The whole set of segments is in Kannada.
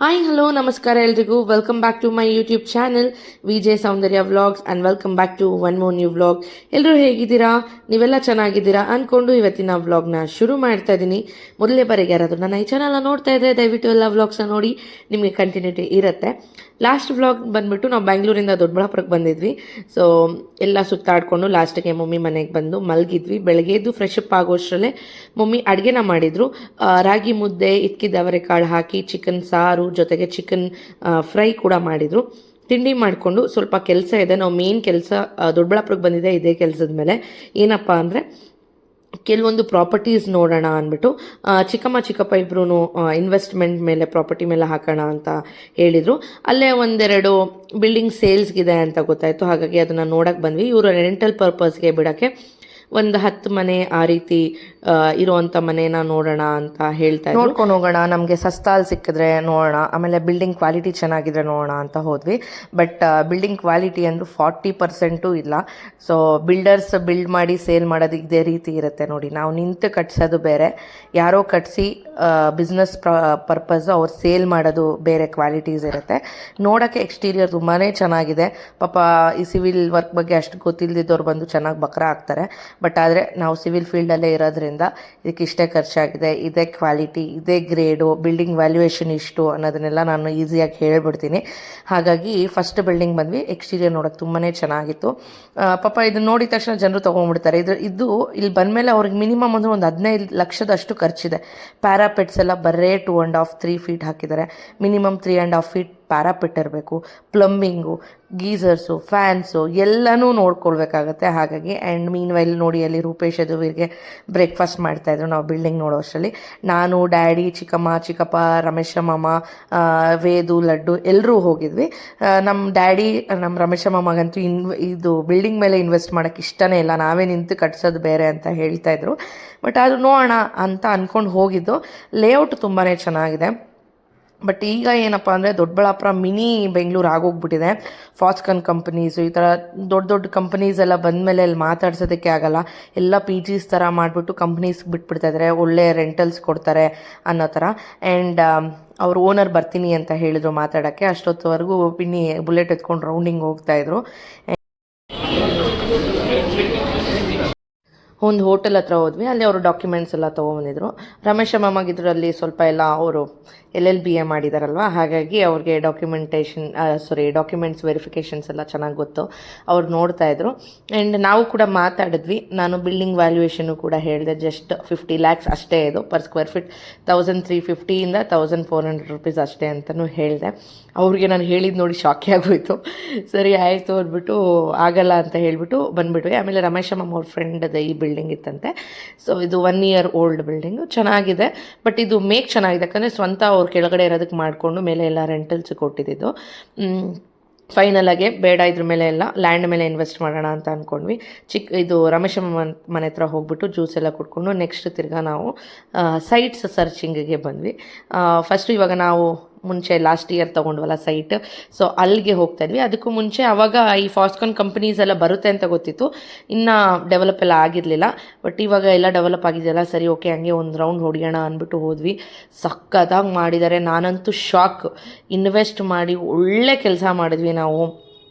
ಹಾಯ್ ಹಲೋ ನಮಸ್ಕಾರ ಎಲ್ರಿಗೂ welcome back to my YouTube channel Vijay Soundarya vlogs and welcome back to one more new vlog. ಎಲ್ಲರೂ ಹೇಗಿದ್ದೀರಾ? ನೀವೆಲ್ಲ ಚೆನ್ನಾಗಿದ್ದೀರಾ ಅಂದ್ಕೊಂಡು ಇವತ್ತಿನ ವ್ಲಾಗ್ನ ಶುರು ಮಾಡ್ತಾ ಇದ್ದೀನಿ. ಮೊದಲೇ ಬಾರಿಗೆ ಯಾರಾದರೂ ನನ್ನ ಈ ಚಾನಲ್ನ ನೋಡ್ತಾ ಇದ್ದರೆ ದಯವಿಟ್ಟು ಎಲ್ಲ ವ್ಲಾಗ್ಸ್ನ ನೋಡಿ, ನಿಮಗೆ ಕಂಟಿನ್ಯೂಟಿ ಇರುತ್ತೆ. ಲಾಸ್ಟ್ ವ್ಲಾಗ್ ಬಂದುಬಿಟ್ಟು ನಾವು ಬ್ಯಾಂಗ್ಳೂರಿಂದ ದೊಡ್ಡಬಳ್ಳಾಪುರಕ್ಕೆ ಬಂದಿದ್ವಿ. ಸೊ ಎಲ್ಲ ಸುತ್ತಾಡಿಕೊಂಡು ಲಾಸ್ಟಿಗೆ ಮಮ್ಮಿ ಮನೆಗೆ ಬಂದು ಮಲಗಿದ್ವಿ. ಬೆಳಗ್ಗೆ ಎದ್ದು ಫ್ರೆಶ್ ಅಪ್ ಆಗೋಷ್ಟರಲ್ಲೇ ಮಮ್ಮಿ ಅಡುಗೆನ ಮಾಡಿದರು. ರಾಗಿ ಮುದ್ದೆ, ಇಕ್ಕಿದ ಅವರೆಕಾಳು ಹಾಕಿ ಚಿಕನ್ ಸಾರು ಜೊತೆಗೆ ಚಿಕನ್ ಫ್ರೈ ಕೂಡ ಮಾಡಿದರು. ತಿಂಡಿ ಮಾಡಿಕೊಂಡು ಸ್ವಲ್ಪ ಕೆಲಸ ಇದೆ. ನಾವು ಮೇನ್ ಕೆಲಸ ದೊಡ್ಡಬಳ್ಳಾಪುರಕ್ಕೆ ಬಂದಿದೆ ಇದೇ ಕೆಲಸದ ಮೇಲೆ. ಏನಪ್ಪ ಅಂದರೆ ಕೆಲವೊಂದು ಪ್ರಾಪರ್ಟೀಸ್ ನೋಡೋಣ ಅಂದ್ಬಿಟ್ಟು ಚಿಕ್ಕಮ್ಮ ಚಿಕ್ಕಪ್ಪ ಇಬ್ಬರೂ ಇನ್ವೆಸ್ಟ್ಮೆಂಟ್ ಮೇಲೆ ಪ್ರಾಪರ್ಟಿ ಮೇಲೆ ಹಾಕೋಣ ಅಂತ ಹೇಳಿದರು. ಅಲ್ಲೇ ಒಂದೆರಡು ಬಿಲ್ಡಿಂಗ್ ಸೇಲ್ಸ್ಗಿದೆ ಅಂತ ಗೊತ್ತಾಯಿತು. ಹಾಗಾಗಿ ಅದನ್ನು ನೋಡೋಕ್ಕೆ ಬಂದ್ವಿ. ಇವರು ರೆಂಟಲ್ ಪರ್ಪಸ್ಗೆ ಬಿಡೋಕ್ಕೆ ಒಂದು 10 ಮನೆ ಆ ರೀತಿ ಇರೋವಂಥ ಮನೇನ ನೋಡೋಣ ಅಂತ ಹೇಳ್ತಾ ನೋಡ್ಕೊಂಡು ಹೋಗೋಣ, ನಮಗೆ ಸಸ್ತಾಲ್ ಸಿಕ್ಕಿದ್ರೆ ನೋಡೋಣ, ಆಮೇಲೆ ಬಿಲ್ಡಿಂಗ್ ಕ್ವಾಲಿಟಿ ಚೆನ್ನಾಗಿದ್ರೆ ನೋಡೋಣ ಅಂತ ಹೋದ್ವಿ. ಬಟ್ ಬಿಲ್ಡಿಂಗ್ ಕ್ವಾಲಿಟಿ ಅಂದರೂ 40% ಇಲ್ಲ. ಸೊ ಬಿಲ್ಡರ್ಸ್ ಬಿಲ್ಡ್ ಮಾಡಿ ಸೇಲ್ ಮಾಡೋದು ಇದೇ ರೀತಿ ಇರುತ್ತೆ ನೋಡಿ. ನಾವು ನಿಂತು ಕಟ್ಸೋದು ಬೇರೆ, ಯಾರೋ ಕಟ್ಸಿ ಬಿಸ್ನೆಸ್ ಪರ್ಪಸ್ ಅವ್ರು ಸೇಲ್ ಮಾಡೋದು ಬೇರೆ ಕ್ವಾಲಿಟೀಸ್ ಇರುತ್ತೆ. ನೋಡೋಕ್ಕೆ ಎಕ್ಸ್ಟೀರಿಯರ್ ತುಂಬಾ ಚೆನ್ನಾಗಿದೆ. ಪಾಪ ಈ ಸಿವಿಲ್ ವರ್ಕ್ ಬಗ್ಗೆ ಅಷ್ಟು ಗೊತ್ತಿಲ್ಲದಿದ್ದವ್ರು ಬಂದು ಚೆನ್ನಾಗಿ ಬಕ್ರ ಆಗ್ತಾರೆ. ಬಟ್ ಆದರೆ ನಾವು ಸಿವಿಲ್ ಫೀಲ್ಡಲ್ಲೇ ಇರೋದ್ರಿಂದ ಇದಕ್ಕೆ ಇಷ್ಟೇ ಖರ್ಚಾಗಿದೆ, ಇದೇ ಕ್ವಾಲಿಟಿ, ಇದೇ ಗ್ರೇಡು, ಬಿಲ್ಡಿಂಗ್ ವ್ಯಾಲ್ಯೂಯೇಷನ್ ಇಷ್ಟು ಅನ್ನೋದನ್ನೆಲ್ಲ ನಾನು ಈಸಿಯಾಗಿ ಹೇಳ್ಬಿಡ್ತೀನಿ. ಹಾಗಾಗಿ ಫಸ್ಟ್ ಬಿಲ್ಡಿಂಗ್ ಬಂದ್ವಿ. ಎಕ್ಸ್ಟೀರಿಯರ್ ನೋಡೋಕ್ಕೆ ತುಂಬಾ ಚೆನ್ನಾಗಿತ್ತು. ಪಾಪ ಇದನ್ನ ನೋಡಿದ ತಕ್ಷಣ ಜನರು ತೊಗೊಂಡ್ಬಿಡ್ತಾರೆ. ಇದು ಇಲ್ಲಿ ಬಂದಮೇಲೆ ಅವ್ರಿಗೆ ಮಿನಿಮಮ್ ಅಂದರೆ ಒಂದು 15 ಲಕ್ಷದಷ್ಟು ಖರ್ಚಿದೆ. ಪ್ಯಾರಾಪೆಟ್ಸ್ ಎಲ್ಲ ಬರೇ 2.5 3 ಫೀಟ್ ಹಾಕಿದ್ದಾರೆ. ಮಿನಿಮಮ್ 3.5 ಫೀಟ್ ಪ್ಯಾರಾಪೆಟ್ ಇರಬೇಕು. ಪ್ಲಂಬಿಂಗು, ಗೀಸರ್ಸು, ಫ್ಯಾನ್ಸು ಎಲ್ಲನೂ ನೋಡ್ಕೊಳ್ಬೇಕಾಗತ್ತೆ. ಹಾಗಾಗಿ ಆ್ಯಂಡ್ ಮೀನ್ ವೈಲ್ ನೋಡಿ ಅಲ್ಲಿ ರೂಪೇಶ್ ಯದುವೀರ್ಗೆ ಬ್ರೇಕ್ಫಾಸ್ಟ್ ಮಾಡ್ತಾಯಿದ್ರು ನಾವು ಬಿಲ್ಡಿಂಗ್ ನೋಡೋ ಅಷ್ಟರಲ್ಲಿ. ನಾನು, ಡ್ಯಾಡಿ, ಚಿಕ್ಕಮ್ಮ, ಚಿಕ್ಕಪ್ಪ, ರಮೇಶ ಮಾಮ, ವೇದು, ಲಡ್ಡು ಎಲ್ಲರೂ ಹೋಗಿದ್ವಿ. ನಮ್ಮ ಡ್ಯಾಡಿ, ನಮ್ಮ ರಮೇಶ ಮಾಮಗಂತೂ ಇದು ಬಿಲ್ಡಿಂಗ್ ಮೇಲೆ ಇನ್ವೆಸ್ಟ್ ಮಾಡೋಕ್ಕೆ ಇಷ್ಟನೇ ಇಲ್ಲ, ನಾವೇ ನಿಂತು ಕಟ್ಸೋದು ಬೇರೆ ಅಂತ ಹೇಳ್ತಾಯಿದ್ರು. ಬಟ್ ಅದು ನೋಡೋಣ ಅಂತ ಅಂದ್ಕೊಂಡು ಹೋಗಿದ್ದು. ಲೇಔಟ್ ತುಂಬಾ ಚೆನ್ನಾಗಿದೆ. ಬಟ್ ಈಗ ಏನಪ್ಪ ಅಂದರೆ ದೊಡ್ಡಬಳ್ಳಾಪುರ ಮಿನಿ ಬೆಂಗಳೂರು ಆಗೋಗ್ಬಿಟ್ಟಿದೆ. ಫಾಸ್ಕನ್ ಕಂಪನೀಸು ಈ ಥರ ದೊಡ್ಡ ದೊಡ್ಡ ಕಂಪನೀಸ್ ಎಲ್ಲ ಬಂದಮೇಲೆ ಅಲ್ಲಿ ಮಾತಾಡ್ಸೋದಕ್ಕೆ ಆಗಲ್ಲ. ಎಲ್ಲ ಪಿ ಜಿಸ್ ಥರ ಮಾಡಿಬಿಟ್ಟು ಕಂಪ್ನೀಸ್ಗೆ ಬಿಟ್ಬಿಡ್ತಾಯಿದ್ದಾರೆ, ಒಳ್ಳೆ ರೆಂಟಲ್ಸ್ ಕೊಡ್ತಾರೆ ಅನ್ನೋ ಥರ. ಆ್ಯಂಡ್ ಅವ್ರ ಓನರ್ ಬರ್ತೀನಿ ಅಂತ ಹೇಳಿದ್ರು ಮಾತಾಡೋಕ್ಕೆ. ಅಷ್ಟೊತ್ತವರೆಗೂ ಪಿನ್ನಿ ಬುಲೆಟ್ ಎತ್ಕೊಂಡು ರೌಂಡಿಂಗ್ ಹೋಗ್ತಾಯಿದ್ರು. ಒಂದು ಹೋಟೆಲ್ ಹತ್ರ ಹೋದ್ವಿ. ಅಲ್ಲಿ ಅವರು ಡಾಕ್ಯುಮೆಂಟ್ಸ್ ಎಲ್ಲ ತೊಗೊಂಬಂದಿದ್ರು. ರಮೇಶ ಮಾಮಾಗಿದ್ರಲ್ಲಿ ಸ್ವಲ್ಪ ಎಲ್ಲ ಅವರು LLBA ಮಾಡಿದಾರಲ್ವ, ಹಾಗಾಗಿ ಅವ್ರಿಗೆ ಡಾಕ್ಯುಮೆಂಟ್ಸ್ ವೆರಿಫಿಕೇಷನ್ಸ್ ಎಲ್ಲ ಚೆನ್ನಾಗಿ ಗೊತ್ತು. ಅವ್ರು ನೋಡ್ತಾಯಿದ್ರು. ಆ್ಯಂಡ್ ನಾವು ಕೂಡ ಮಾತಾಡಿದ್ವಿ. ನಾನು ಬಿಲ್ಡಿಂಗ್ ವ್ಯಾಲ್ಯೂಯೇಷನ್ನು ಕೂಡ ಹೇಳಿದೆ. ಜಸ್ಟ್ 50 ಲ್ಯಾಕ್ಸ್ ಅಷ್ಟೇ ಇದು ಪರ್ ಸ್ಕ್ವೇರ್ ಫೀಟ್. 1350 1400 ರೂಪೀಸ್ ಅಷ್ಟೇ ಅಂತಲೂ ಹೇಳಿದೆ. ಅವ್ರಿಗೆ ನಾನು ಹೇಳಿದ್ದು ನೋಡಿ ಶಾಕೇ ಆಗೋಯ್ತು. ಸರಿ ಆಯಿತು ಅಂದ್ಬಿಟ್ಟು ಆಗಲ್ಲ ಅಂತ ಹೇಳಿಬಿಟ್ಟು ಬಂದುಬಿಟ್ವಿ. ಆಮೇಲೆ ರಮೇಶ ಮಾಮ ಅವ್ರ ಫ್ರೆಂಡದ ಈ ಬಿಲ್ಡಿಂಗ್ ಇತ್ತಂತೆ. ಸೊ ಇದು 1 ಇಯರ್ ಓಲ್ಡ್ ಬಿಲ್ಡಿಂಗು, ಚೆನ್ನಾಗಿದೆ. ಬಟ್ ಇದು ಚೆನ್ನಾಗಿದೆ ಯಾಕಂದರೆ ಸ್ವಂತ ಅವ್ರು ಕೆಳಗಡೆ ಇರೋದಕ್ಕೆ ಮಾಡಿಕೊಂಡು ಮೇಲೆ ಎಲ್ಲ ರೆಂಟಲ್ಸ್ ಕೊಟ್ಟಿದ್ದು. ಫೈನಲಾಗೆ ಬೇಡ ಇದ್ರ ಮೇಲೆ ಎಲ್ಲ ಲ್ಯಾಂಡ್ ಮೇಲೆ ಇನ್ವೆಸ್ಟ್ ಮಾಡೋಣ ಅಂತ ಅಂದ್ಕೊಂಡ್ವಿ. ಇದು ರಮೇಶ ಮನೆ ಹತ್ರ ಹೋಗ್ಬಿಟ್ಟು ಜ್ಯೂಸ್ ಎಲ್ಲ ಕುಡ್ಕೊಂಡು ನೆಕ್ಸ್ಟ್ ತಿರ್ಗಾ ನಾವು ಸೈಟ್ಸ್ ಸರ್ಚಿಂಗಿಗೆ ಬಂದ್ವಿ. ಫಸ್ಟು ಇವಾಗ ನಾವು ಮುಂಚೆ ಲಾಸ್ಟ್ ಇಯರ್ ತೊಗೊಂಡ್ವಲ್ಲ ಸೈಟ್, ಸೊ ಅಲ್ಲಿಗೆ ಹೋಗ್ತಾ ಇದ್ವಿ. ಅದಕ್ಕೂ ಮುಂಚೆ ಆವಾಗ ಈ ಫಾಸ್ಕಾನ್ ಕಂಪನೀಸ್ ಎಲ್ಲ ಬರುತ್ತೆ ಅಂತ ಗೊತ್ತಿತ್ತು, ಇನ್ನು ಡೆವಲಪ್ ಎಲ್ಲ ಆಗಿರಲಿಲ್ಲ. ಬಟ್ ಇವಾಗ ಎಲ್ಲ ಡೆವಲಪ್ ಆಗಿದೆಯಲ್ಲ, ಸರಿ ಓಕೆ ಹಂಗೆ ಒಂದು ರೌಂಡ್ ಹೊಡಿಯೋಣ ಅಂದ್ಬಿಟ್ಟು ಹೋದ್ವಿ. ಸಕ್ಕತ್ತಾಗಿ ಮಾಡಿದ್ದಾರೆ. ನಾನಂತೂ ಶಾಕ್. ಇನ್ವೆಸ್ಟ್ ಮಾಡಿ ಒಳ್ಳೆ ಕೆಲಸ ಮಾಡಿದ್ವಿ ನಾವು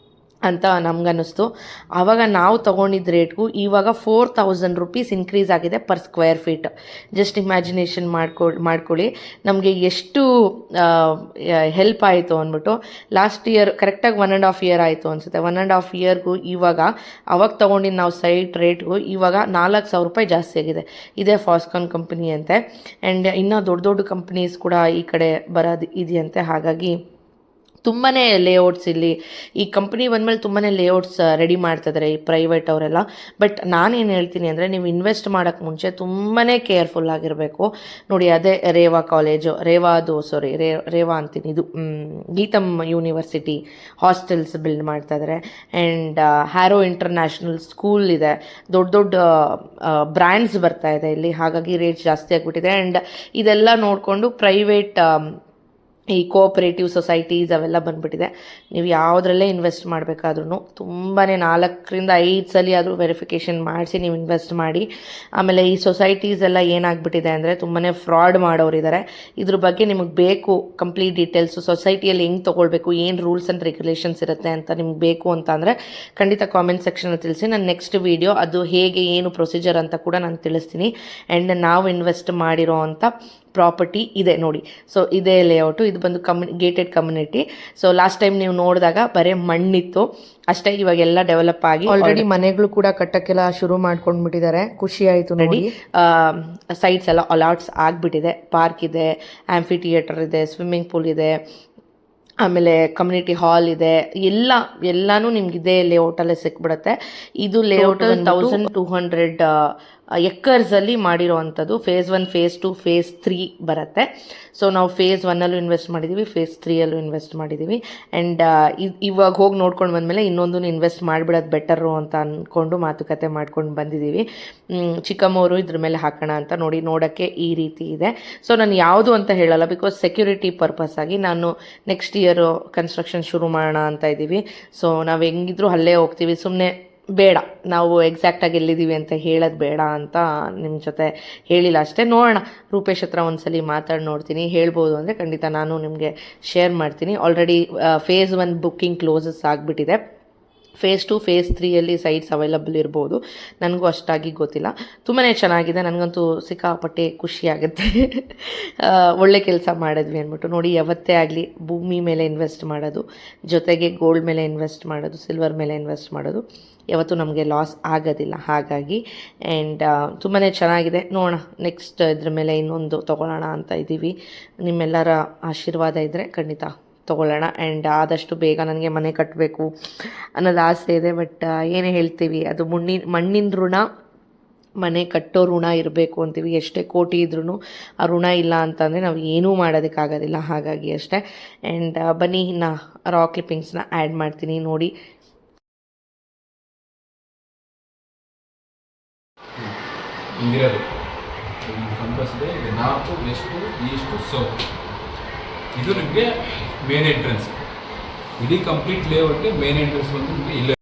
ಅಂತ ನಮಗನ್ನಿಸ್ತು. ಆವಾಗ ನಾವು ತೊಗೊಂಡಿದ್ದ ರೇಟ್ಗೂ ಇವಾಗ 4000 ರೂಪೀಸ್ ಇನ್ಕ್ರೀಸ್ ಆಗಿದೆ per square feet. Just imagination ಮಾಡ್ಕೊಳ್ಳಿ ನಮಗೆ ಎಷ್ಟು ಹೆಲ್ಪ್ ಆಯಿತು ಅಂದ್ಬಿಟ್ಟು. ಲಾಸ್ಟ್ ಇಯರ್ ಕರೆಕ್ಟಾಗಿ 1.5 ಇಯರ್ ಆಯಿತು ಅನಿಸುತ್ತೆ. 1.5 ಇಯರ್ಗೂ ಇವಾಗ ಅವಾಗ ತೊಗೊಂಡಿದ್ದು ನಾವು ಸೈಟ್ ರೇಟ್ಗೂ ಇವಾಗ 4000 ರೂಪಾಯಿ ಜಾಸ್ತಿ ಆಗಿದೆ. ಇದೇ ಫಾಸ್ಕಾನ್ ಕಂಪನಿ ಅಂತೆ. ಆ್ಯಂಡ್ ಇನ್ನೂ ದೊಡ್ಡ ದೊಡ್ಡ ಕಂಪ್ನೀಸ್ ಕೂಡ ಈ ಕಡೆ ಬರೋದು ಇದೆಯಂತೆ. ಹಾಗಾಗಿ ತುಂಬಾ ಲೇಔಟ್ಸ್ ಇಲ್ಲಿ ಈ ಕಂಪ್ನಿ ಬಂದಮೇಲೆ ತುಂಬಾ ಲೇಔಟ್ಸ್ ರೆಡಿ ಮಾಡ್ತಿದ್ದಾರೆ ಈ ಪ್ರೈವೇಟ್ ಅವರೆಲ್ಲ. ಬಟ್ ನಾನೇನು ಹೇಳ್ತೀನಿ ಅಂದರೆ, ನೀವು ಇನ್ವೆಸ್ಟ್ ಮಾಡೋಕ್ಕೆ ಮುಂಚೆ ತುಂಬಾ ಕೇರ್ಫುಲ್ ಆಗಿರಬೇಕು. ನೋಡಿ ಅದೇ ರೇವಾ ಕಾಲೇಜು, ರೇವಾ ಅಂತೀನಿ, ಇದು ಗೀತಮ್ ಯೂನಿವರ್ಸಿಟಿ ಹಾಸ್ಟೆಲ್ಸ್ ಬಿಲ್ಡ್ ಮಾಡ್ತಾಯಿದ್ದಾರೆ. ಆ್ಯಂಡ್ ಹ್ಯಾರೋ ಇಂಟರ್ನ್ಯಾಷನಲ್ ಸ್ಕೂಲ್ ಇದೆ. ದೊಡ್ಡ ದೊಡ್ಡ ಬ್ರ್ಯಾಂಡ್ಸ್ ಬರ್ತಾಯಿದೆ ಇಲ್ಲಿ. ಹಾಗಾಗಿ ರೇಟ್ ಜಾಸ್ತಿ ಆಗಿಬಿಟ್ಟಿದೆ. ಆ್ಯಂಡ್ ಇದೆಲ್ಲ ನೋಡಿಕೊಂಡು ಪ್ರೈವೇಟ್ ಈ ಕೋಆಪರೇಟಿವ್ ಸೊಸೈಟೀಸ್ ಅವೆಲ್ಲ ಬಂದುಬಿಟ್ಟಿದೆ. ನೀವು ಯಾವುದ್ರಲ್ಲೇ ಇನ್ವೆಸ್ಟ್ ಮಾಡಬೇಕಾದ್ರೂ ತುಂಬಾ 4-5 ಸಲ ಆದರೂ ವೆರಿಫಿಕೇಷನ್ ಮಾಡಿಸಿ ನೀವು ಇನ್ವೆಸ್ಟ್ ಮಾಡಿ. ಆಮೇಲೆ ಈ ಸೊಸೈಟೀಸ್ ಎಲ್ಲ ಏನಾಗ್ಬಿಟ್ಟಿದೆ ಅಂದರೆ ತುಂಬಾ ಫ್ರಾಡ್ ಮಾಡೋರಿದ್ದಾರೆ. ಇದ್ರ ಬಗ್ಗೆ ನಿಮಗೆ ಬೇಕು ಕಂಪ್ಲೀಟ್ ಡೀಟೇಲ್ಸು, ಸೊಸೈಟಿಯಲ್ಲಿ ಹೆಂಗೆ ತೊಗೊಳ್ಬೇಕು, ಏನು ರೂಲ್ಸ್ ಆ್ಯಂಡ್ ರೆಗ್ಯುಲೇಷನ್ಸ್ ಇರುತ್ತೆ ಅಂತ ನಿಮ್ಗೆ ಬೇಕು ಅಂತ ಅಂದರೆ ಖಂಡಿತ ಕಾಮೆಂಟ್ ಸೆಕ್ಷನಲ್ಲಿ ತಿಳಿಸಿ. ನಾನು ನೆಕ್ಸ್ಟ್ ವೀಡಿಯೋ ಅದು ಹೇಗೆ ಏನು ಪ್ರೊಸೀಜರ್ ಅಂತ ಕೂಡ ನಾನು ತಿಳಿಸ್ತೀನಿ. ಆ್ಯಂಡ್ ನಾವು ಇನ್ವೆಸ್ಟ್ ಮಾಡಿರೋ ಅಂಥ ಪ್ರಾಪರ್ಟಿ ಇದೆ ನೋಡಿ. ಸೊ ಇದೇ ಲೇಔಟು, ಇದು ಬಂದು gated community. So last time ನೀವು ನೋಡಿದಾಗ ಬರೀ ಮಣ್ಣಿತ್ತು ಅಷ್ಟೇ, ಇವಾಗೆಲ್ಲ ಡೆವಲಪ್ ಆಗಿ ಆಲ್ರೆಡಿ ಮನೆಗಳು ಕೂಡ ಕಟ್ಟಕ್ಕೆಲ್ಲ ಶುರು ಮಾಡ್ಕೊಂಡ್ಬಿಟ್ಟಿದ್ದಾರೆ. ಖುಷಿ ಆಯಿತು ನೋಡಿ. ಸೈಟ್ಸ್ ಎಲ್ಲ ಅಲಾಟ್ಸ್ ಆಗಿಬಿಟ್ಟಿದೆ. ಪಾರ್ಕ್ ಇದೆ, ಆಂಫಿ ಥಿಯೇಟರ್ ಇದೆ, ಸ್ವಿಮ್ಮಿಂಗ್ ಪೂಲ್ ಇದೆ, ಆಮೇಲೆ ಕಮ್ಯುನಿಟಿ ಹಾಲ್ ಇದೆ. ಎಲ್ಲನೂ ನಿಮ್ಗೆ ಇದೇ ಲೇಔಟಲ್ಲೇ ಸಿಕ್ಬಿಡುತ್ತೆ. ಇದು ಲೇಔಟ್ 1200 ಎಕರ್ಸಲ್ಲಿ ಮಾಡಿರೋ ಅಂಥದ್ದು. ಫೇಸ್ 1, ಫೇಸ್ 2, ಫೇಸ್ 3 ಬರುತ್ತೆ. ಸೊ ನಾವು ಫೇಸ್ 1ಅಲ್ಲೂ ಇನ್ವೆಸ್ಟ್ ಮಾಡಿದ್ದೀವಿ, ಫೇಸ್ 3ಅಲ್ಲೂ ಇನ್ವೆಸ್ಟ್ ಮಾಡಿದ್ದೀವಿ. ಆ್ಯಂಡ್ ಇವಾಗ ಹೋಗಿ ನೋಡ್ಕೊಂಡು ಬಂದಮೇಲೆ ಇನ್ನೊಂದು ಇನ್ವೆಸ್ಟ್ ಮಾಡಿಬಿಡೋದು ಬೆಟರು ಅಂತ ಅಂದ್ಕೊಂಡು ಮಾತುಕತೆ ಮಾಡ್ಕೊಂಡು ಬಂದಿದ್ದೀವಿ. ಚಿಕ್ಕಮ್ಮವರು ಇದ್ರ ಮೇಲೆ ಹಾಕೋಣ ಅಂತ ನೋಡೋಕ್ಕೆ ಈ ರೀತಿ ಇದೆ. ಸೊ ನಾನು ಯಾವುದು ಅಂತ ಹೇಳಲ್ಲ, ಬಿಕಾಸ್ ಸೆಕ್ಯೂರಿಟಿ ಪರ್ಪಸ್ ಆಗಿ ನಾನು ನೆಕ್ಸ್ಟ್ ಇಯರು ಕನ್ಸ್ಟ್ರಕ್ಷನ್ ಶುರು ಮಾಡೋಣ ಅಂತ ಇದ್ದೀವಿ. ಸೊ ನಾವು ಹೆಂಗಿದ್ರು ಅಲ್ಲೇ ಹೋಗ್ತೀವಿ, ಸುಮ್ಮನೆ ಬೇಡ ನಾವು ಎಕ್ಸಾಕ್ಟಾಗಿ ಎಲ್ಲಿದ್ದೀವಿ ಅಂತ ಹೇಳೋದು ಬೇಡ ಅಂತ ನಿಮ್ಮ ಜೊತೆ ಹೇಳಿಲ್ಲ ಅಷ್ಟೇ. ನೋಡೋಣ, ರೂಪೇಶ್ ಹತ್ರ ಒಂದ್ಸಲಿ ಮಾತಾಡಿ ನೋಡ್ತೀನಿ. ಹೇಳ್ಬೋದು ಅಂದರೆ ಖಂಡಿತ ನಾನು ನಿಮಗೆ ಶೇರ್ ಮಾಡ್ತೀನಿ. ಆಲ್ರೆಡಿ ಫೇಸ್ 1 ಬುಕ್ಕಿಂಗ್ ಕ್ಲೋಸಸ್ ಆಗಿಬಿಟ್ಟಿದೆ. ಫೇಸ್ 2, ಫೇಸ್ 3ಅಲ್ಲಿ ಸೈಟ್ಸ್ ಅವೈಲಬಲ್ ಇರ್ಬೋದು, ನನಗೂ ಅಷ್ಟಾಗಿ ಗೊತ್ತಿಲ್ಲ. ತುಂಬಾ ಚೆನ್ನಾಗಿದೆ, ನನಗಂತೂ ಸಿಕ್ಕಾಪಟ್ಟೆ ಖುಷಿಯಾಗುತ್ತೆ. ಒಳ್ಳೆ ಕೆಲಸ ಮಾಡಿದ್ವಿ ಅಂದ್ಬಿಟ್ಟು. ನೋಡಿ, ಯಾವತ್ತೇ ಆಗಲಿ ಭೂಮಿ ಮೇಲೆ ಇನ್ವೆಸ್ಟ್ ಮಾಡೋದು, ಜೊತೆಗೆ ಗೋಲ್ಡ್ ಮೇಲೆ ಇನ್ವೆಸ್ಟ್ ಮಾಡೋದು, ಸಿಲ್ವರ್ ಮೇಲೆ ಇನ್ವೆಸ್ಟ್ ಮಾಡೋದು ಯಾವತ್ತೂ ನಮಗೆ ಲಾಸ್ ಆಗೋದಿಲ್ಲ. ಹಾಗಾಗಿ ಆ್ಯಂಡ್ ತುಂಬಾ ಚೆನ್ನಾಗಿದೆ. ನೋಡೋಣ, ನೆಕ್ಸ್ಟ್ ಇದ್ರ ಮೇಲೆ ಇನ್ನೊಂದು ತೊಗೊಳ್ಳೋಣ ಅಂತ ಇದ್ದೀವಿ. ನಿಮ್ಮೆಲ್ಲರ ಆಶೀರ್ವಾದ ಇದ್ದರೆ ಖಂಡಿತ ತೊಗೊಳ್ಳೋಣ. ಆ್ಯಂಡ್ ಆದಷ್ಟು ಬೇಗ ನನಗೆ ಮನೆ ಕಟ್ಟಬೇಕು ಅನ್ನೋದು ಆಸೆ ಇದೆ. ಬಟ್ ಏನೇ ಹೇಳ್ತೀವಿ, ಅದು ಮಣ್ಣಿನ ಋಣ, ಮನೆ ಕಟ್ಟೋ ಋಣ ಇರಬೇಕು ಅಂತೀವಿ. ಎಷ್ಟೇ ಕೋಟಿ ಇದ್ರೂ ಆ ಋಣ ಇಲ್ಲ ಅಂತಂದರೆ ನಾವು ಏನೂ ಮಾಡೋದಕ್ಕಾಗೋದಿಲ್ಲ. ಹಾಗಾಗಿ ಅಷ್ಟೇ. ಆ್ಯಂಡ್ ಬನ್ನಿ, ಇನ್ನು ರಾ ಕ್ಲಿಪ್ಪಿಂಗ್ಸ್ನ ಆ್ಯಡ್ ಮಾಡ್ತೀನಿ ನೋಡಿ. ಹಿಂಗಿರೋದು ಕಂಪಸ್ ಇದೆ. ಇದು ನಾರ್ತು, ವೆಸ್ಟು, ಈಸ್ಟು, ಸೌತ್. ಇದು ನಿಮಗೆ ಮೇನ್ ಎಂಟ್ರೆನ್ಸ್. ಇಡೀ ಕಂಪ್ಲೀಟ್ ಲೇಔಟ್ಗೆ ಮೇನ್ ಎಂಟ್ರೆನ್ಸ್ ಬಂದು ನಿಮಗೆ ಇಲ್ಲೇ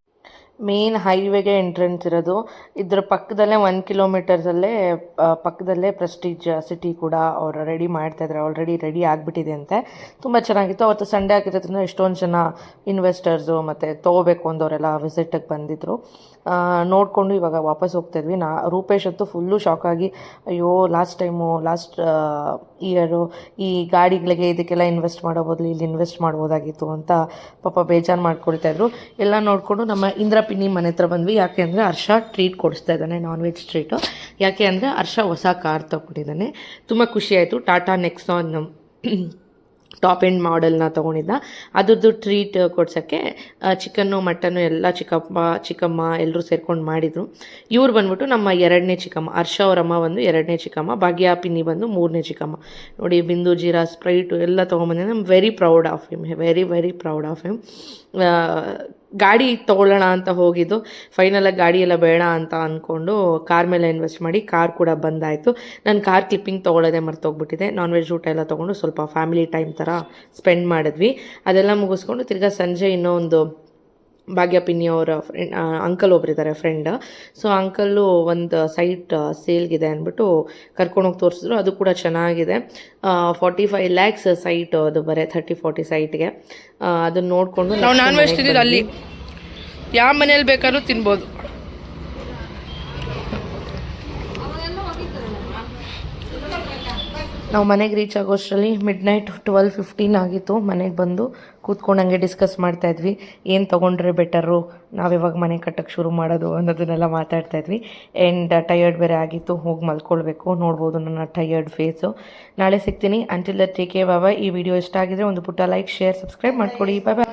ಮೇನ್ ಹೈವೇಗೆ ಎಂಟ್ರೆನ್ಸ್ ಇರೋದು. ಇದರ ಪಕ್ಕದಲ್ಲೇ 1 ಕಿಲೋಮೀಟರ್ಸಲ್ಲೇ ಪಕ್ಕದಲ್ಲೇ ಪ್ರೆಸ್ಟೀಜ್ ಸಿಟಿ ಕೂಡ ಅವರು ರೆಡಿ ಮಾಡ್ತಾಯಿದ್ದಾರೆ. ಆಲ್ರೆಡಿ ರೆಡಿ ಆಗಿಬಿಟ್ಟಿದೆ ಅಂತೆ. ತುಂಬ ಚೆನ್ನಾಗಿತ್ತು. ಅವತ್ತು ಸಂಡೇ ಆಗಿರೋದ್ರಿಂದ ಎಷ್ಟೊಂದು ಜನ ಇನ್ವೆಸ್ಟರ್ಸು ಮತ್ತು ತೊಗೋಬೇಕು ಅಂದವರೆಲ್ಲ ವಿಸಿಟಿಗೆ ಬಂದಿದ್ದರು. ನೋಡಿಕೊಂಡು ಇವಾಗ ವಾಪಸ್ ಹೋಗ್ತಾಯಿದ್ವಿ. ರೂಪೇಶ್ ಅಂತೂ ಫುಲ್ಲು ಶಾಕಾಗಿ, ಅಯ್ಯೋ ಲಾಸ್ಟ್ ಇಯರು ಈ ಗಾಡಿಗಳಿಗೆ ಇದಕ್ಕೆಲ್ಲ ಇನ್ವೆಸ್ಟ್ ಮಾಡೋ ಬದಲು ಇಲ್ಲಿ ಇನ್ವೆಸ್ಟ್ ಮಾಡ್ಬೋದಾಗಿತ್ತು ಅಂತ ಪಾಪ ಬೇಜಾರು ಮಾಡ್ಕೊಳ್ತಾಯಿದ್ರು. ಎಲ್ಲ ನೋಡಿಕೊಂಡು ನಮ್ಮ ಇಂದ್ರಪಿನ್ನಿ ಮನೆ ಹತ್ರ ಬಂದ್ವಿ. ಯಾಕೆ ಅಂದರೆ ಹರ್ಷ ಟ್ರೀಟ್ ಕೊಡಿಸ್ತಾ ಇದ್ದಾನೆ, ನಾನ್ ವೆಜ್ ಟ್ರೀಟು. ಯಾಕೆ ಅಂದರೆ ಹರ್ಷ ಹೊಸ ಕಾರ್ ತೊಗೊಂಡಿದ್ದಾನೆ. ತುಂಬ ಖುಷಿಯಾಯಿತು. ಟಾಟಾ ನೆಕ್ಸಾನ್ ಟಾಪ್ ಎಂಡ್ ಮಾಡೆಲ್ನ ತೊಗೊಂಡಿದ್ದ. ಅದ್ರದ್ದು ಟ್ರೀಟ್ ಕೊಡ್ಸೋಕ್ಕೆ ಚಿಕನ್ನು ಮಟನ್ನು ಎಲ್ಲ ಚಿಕ್ಕಮ್ಮ ಎಲ್ಲರೂ ಸೇರ್ಕೊಂಡು ಮಾಡಿದರು. ಇವ್ರು ಬಂದ್ಬಿಟ್ಟು ನಮ್ಮ 2ನೇ ಚಿಕ್ಕಮ್ಮ, ಹರ್ಷ ಅವರಮ್ಮ ಬಂದು 2ನೇ ಚಿಕ್ಕಮ್ಮ, ಭಾಗ್ಯ ಪಿನ್ನಿ ಬಂದು 3ನೇ ಚಿಕ್ಕಮ್ಮ. ನೋಡಿ, ಬಿಂದು, ಜೀರಾ, ಸ್ಪ್ರೈಟು ಎಲ್ಲ ತೊಗೊಂಬಂದಿದ್ದೆ. I am very proud of him, very proud of him. ಗಾಡಿ ತೊಗೊಳ್ಳೋಣ ಅಂತ ಹೋಗಿದ್ದು, ಫೈನಲಾಗಿ ಗಾಡಿ ಎಲ್ಲ ಬೇಡ ಅಂತ ಅಂದ್ಕೊಂಡು ಕಾರ್ ಮೇಲೆ ಇನ್ವೆಸ್ಟ್ ಮಾಡಿ ಕಾರ್ ಕೂಡ ಬಂದಾಯಿತು. ನಾನು ಕಾರ್ ಕ್ಲಿಪ್ಪಿಂಗ್ ತೊಗೊಳ್ಳೋದೇ ಮರ್ತೋಗ್ಬಿಟ್ಟಿದೆ. ನಾನ್ ವೆಜ್ ಊಟ ಎಲ್ಲ ತೊಗೊಂಡು ಸ್ವಲ್ಪ ಫ್ಯಾಮಿಲಿ ಟೈಮ್ ಥರ ಸ್ಪೆಂಡ್ ಮಾಡಿದ್ವಿ. ಅದೆಲ್ಲ ಮುಗಿಸ್ಕೊಂಡು ತಿರ್ಗಾ ಸಂಜೆ ಇನ್ನೊಂದು ಭಾಗ್ಯ ಪಿನ್ನಿ ಅವರ ಅಂಕಲ್ ಒಬ್ಬರಿದ್ದಾರೆ ಫ್ರೆಂಡ್. ಸೊ ಅಂಕಲ್ಲು ಒಂದು ಸೈಟ್ ಸೇಲ್ಗಿದೆ ಅಂದ್ಬಿಟ್ಟು ಕರ್ಕೊಂಡೋಗಿ ತೋರಿಸಿದ್ರು. ಅದು ಕೂಡ ಚೆನ್ನಾಗಿದೆ. 45 lakhs ಸೈಟ್, ಅದು ಬರೀ 30-40 ಸೈಟ್ಗೆ. ಅದನ್ನು ನೋಡಿಕೊಂಡು ನಾವು ನಾನ್ ವೆಜ್ ತಿಂದಿದ್ದು ಅಲ್ಲಿ ಯಾವ ಮನೇಲಿ ಬೇಕಾದ್ರೂ ತಿನ್ಬೋದು. ನಾವು ಮನೆಗೆ ರೀಚ್ ಆಗೋಷ್ಟರಲ್ಲಿ ಮಿಡ್ನೈಟ್ 12:15 ಆಗಿತ್ತು. ಮನೆಗೆ ಬಂದು ಕೂತ್ಕೊಂಡು ಹಂಗೆ ಡಿಸ್ಕಸ್ ಮಾಡ್ತಾಯಿದ್ವಿ, ಏನು ತೊಗೊಂಡ್ರೆ ಬೆಟರು, ನಾವಿವಾಗ ಮನೆ ಕಟ್ಟಕ್ಕೆ ಶುರು ಮಾಡೋದು ಅನ್ನೋದನ್ನೆಲ್ಲ ಮಾತಾಡ್ತಾಯಿದ್ವಿ. ಆ್ಯಂಡ್ ಟಯರ್ಡ್ ಬೇರೆ ಆಗಿತ್ತು, ಹೋಗಿ ಮಲ್ಕೊಳ್ಬೇಕು. ನೋಡ್ಬೋದು ನನ್ನ ಟಯರ್ಡ್ ಫೇಸು. ನಾಳೆ ಸಿಗ್ತೀನಿ. Until that take care. Bye. ಈ ವಿಡಿಯೋ ಇಷ್ಟ ಆಗಿದ್ರೆ ಒಂದು ಪುಟ್ಟ ಲೈಕ್, ಶೇರ್, ಸಬ್ಸ್ಕ್ರೈಬ್ ಮಾಡ್ಕೊಳ್ಳಿ. ಬಾಯ್ ಬಾಯ್.